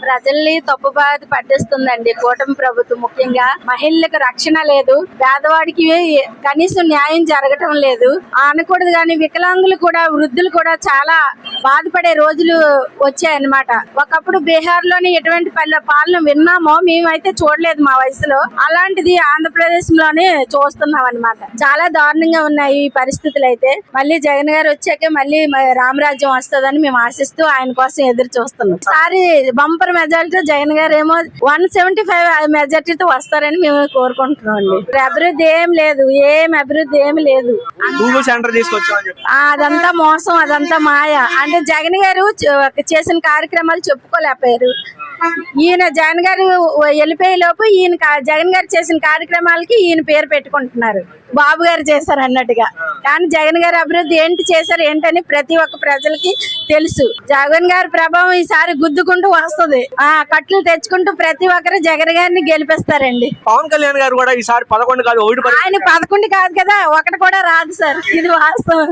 ప్రజల్ని తప్పుబాటు పట్టిస్తుందండి కూటమి ప్రభుత్వం. ముఖ్యంగా మహిళలకు రక్షణ లేదు, పేదవాడికి కనీసం న్యాయం జరగటం లేదు అనకూడదు. కానీ వికలాంగులు కూడా, వృద్ధులు కూడా చాలా బాధపడే రోజులు వచ్చాయన్నమాట. ఒకప్పుడు బీహార్ లోని ఎటువంటి పాలన విన్నామో మేమైతే చూడలేదు మా వయసులో, అలాంటిది ఆంధ్రప్రదేశ్ లోనే చూస్తున్నాం అన్నమాట. చాలా దారుణంగా ఉన్నాయి ఈ పరిస్థితులు. అయితే మళ్ళీ జగన్ గారు వచ్చాకే మళ్ళీ రామరాజ్యం వస్తుందని మేము ఆశిస్తూ ఆయన కోసం ఎదురు చూస్తున్నాం. ఈసారి బంపర్ మెజారిటీ జగన్ గారు ఏమో 175 మెజారిటీతో వస్తారని మేము కోరుకుంటున్నాం అండి. అభివృద్ధి ఏం లేదు, అభివృద్ధి ఏమి లేదు. అదంతా మోసం, అదంతా మాయ. అంటే జగన్ గారు చేసిన కార్యక్రమాలు చెప్పుకోలేకపోయారు. ఈయన జగన్ గారు వెళ్ళిపోయే లోపు ఈయన జగన్ గారు చేసిన కార్యక్రమాలకి ఈయన పేరు పెట్టుకుంటున్నారు, బాబు గారు చేశారు అన్నట్టుగా. కానీ జగన్ గారు అభివృద్ధి ఏంటి చేశారు ఏంటని ప్రతి ఒక్క ప్రజలకి తెలుసు. జగన్ గారి ప్రభావం ఈసారి గుద్దుకుంటూ వస్తుంది. కట్లు తెచ్చుకుంటూ ప్రతి ఒక్కరు జగన్ గారిని గెలిపిస్తారండి. పవన్ కళ్యాణ్ గారు కూడా ఈసారి 11 కాదు 1 ఆయన 11 కాదు కదా, 1 కూడా రాదు సార్, ఇది వాస్తవం.